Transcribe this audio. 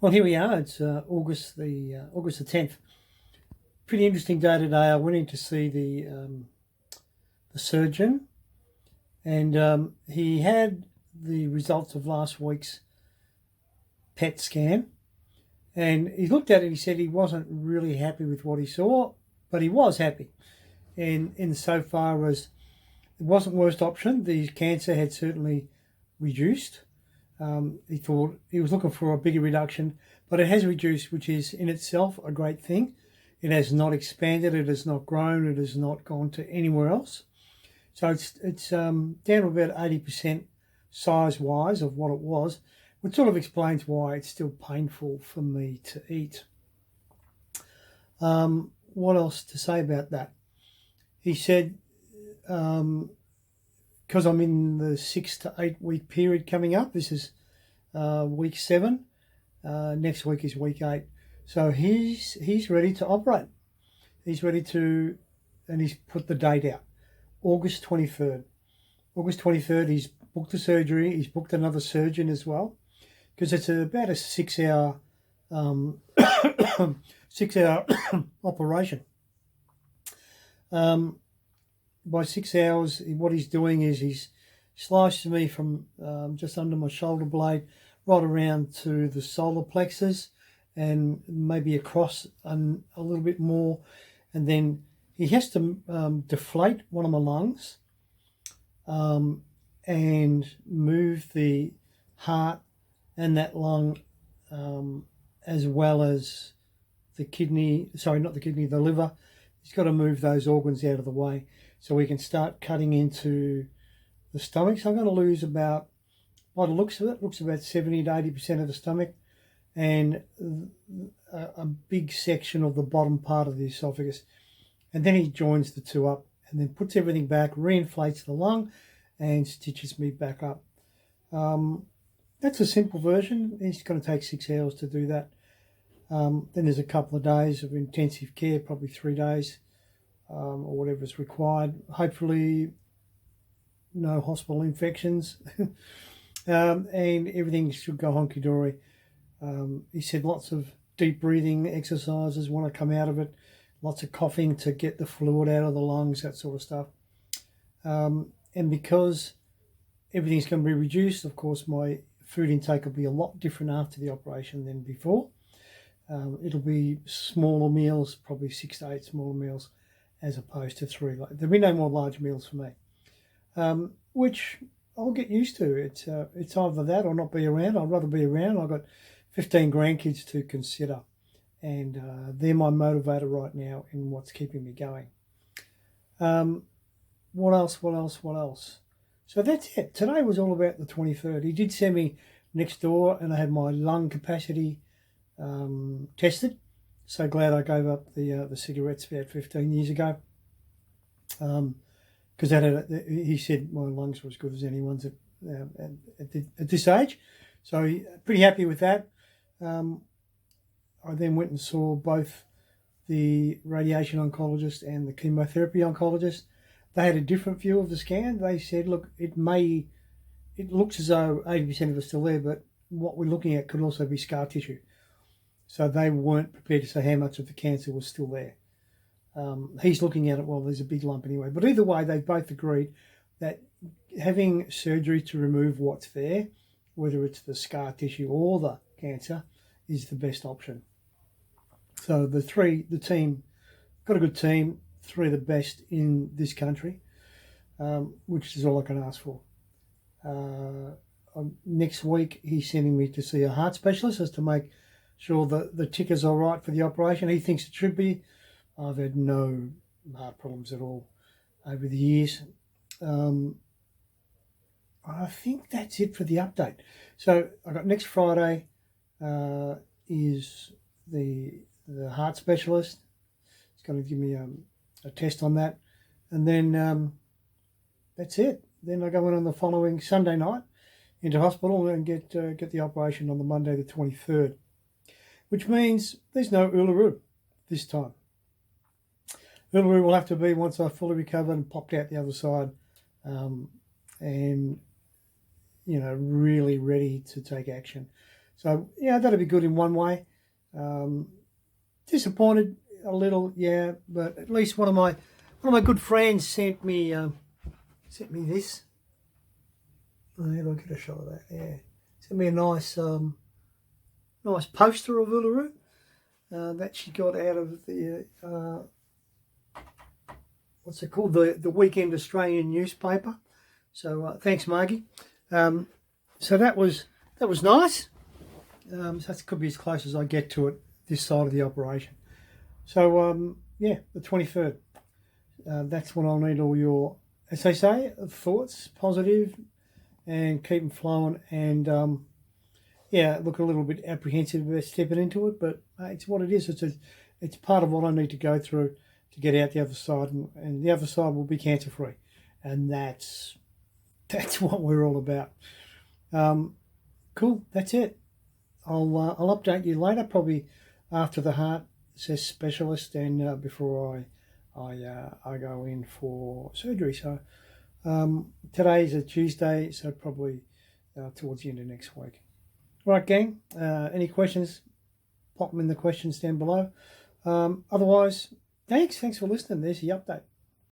Well, here we are. It's August the 10th. Pretty interesting day today. I went in to see the surgeon, and he had the results of last week's PET scan, and he looked at it. He said he wasn't really happy with what he saw, but he was happy, and insofar as it wasn't worst option, the cancer had certainly reduced. He thought he was looking for a bigger reduction, but it has reduced, which is in itself a great thing. It has not expanded, it has not grown, it has not gone to anywhere else. So it's down to about 80% size-wise of what it was, which sort of explains why it's still painful for me to eat. What else to say about that? He said, because I'm in the 6 to 8 week period coming up, this is week 7, next week is week 8. So he's ready to operate. He's ready to, and he's put the date out, August 23rd. August 23rd, he's booked the surgery. He's booked another surgeon as well, because it's about a 6-hour 6-hour operation. By 6 hours, what he's doing is he's sliced me from just under my shoulder blade right around to the solar plexus and maybe across a little bit more. And then he has to deflate one of my lungs and move the heart and that lung as well as the kidney, the liver. He's got to move those organs out of the way so we can start cutting into the stomach. So I'm going to lose about, by the looks of it, looks about 70 to 80% of the stomach and a big section of the bottom part of the esophagus. And then he joins the two up and then puts everything back, reinflates the lung and stitches me back up. That's a simple version. It's going to take 6 hours to do that. Then there's a couple of days of intensive care, probably 3 days or whatever is required. Hopefully no hospital infections and everything should go honky-dory. He said lots of deep breathing exercises want to come out of it, lots of coughing to get the fluid out of the lungs, that sort of stuff. And because everything's going to be reduced, of course, my food intake will be a lot different after the operation than before. It'll be smaller meals, probably 6 to 8 smaller meals, as opposed to 3. There'll be no more large meals for me, which I'll get used to. It's either that or not be around. I'd rather be around. I've got 15 grandkids to consider, and they're my motivator right now in what's keeping me going. What else? So that's it. Today was all about the 23rd. He did send me next door, and I had my lung capacity tested. So glad I gave up the cigarettes about 15 years ago. Because he said my lungs were as good as anyone's at this age. So pretty happy with that. I then went and saw both the radiation oncologist and the chemotherapy oncologist. They had a different view of the scan. They said, look, it looks as though 80% of it's still there, but what we're looking at could also be scar tissue. So they weren't prepared to say how much of the cancer was still there. He's looking at it, well, there's a big lump anyway. But either way, they both agreed that having surgery to remove what's there, whether it's the scar tissue or the cancer, is the best option. So the team, got a good team, 3 of the best in this country, which is all I can ask for. Next week, he's sending me to see a heart specialist as to make sure that the ticker's all right for the operation. He thinks it should be. I've had no heart problems at all over the years. I think that's it for the update. So I got next Friday is the heart specialist. He's going to give me a test on that, and then that's it. Then I go in on the following Sunday night into hospital and get the operation on the Monday the 23rd, which means there's no Uluru this time. Uluru will have to be once I've fully recovered and popped out the other side, and really ready to take action. So yeah, that'll be good in one way. Disappointed a little, yeah, but at least one of my good friends sent me this. Oh, yeah, I'll get a shot of that. Yeah, sent me a nice nice poster of Uluru that she got out of the what's it called, the Weekend Australian newspaper. So thanks, Margie. So that was nice. So that could be as close as I get to it this side of the operation. So yeah, the 23rd. That's when I'll need all your, as they say, thoughts, positive, and keep them flowing. And yeah, look a little bit apprehensive about stepping into it, but it's what it is. It's part of what I need to go through to get out the other side, and the other side will be cancer free, and that's what we're all about. Cool, that's it. I'll update you later, probably after the heart says specialist, and before I go in for surgery. So today's a Tuesday, so probably towards the end of next week. Right, gang. Any questions? Pop them in the questions down below. Otherwise, thanks for listening. There's the update.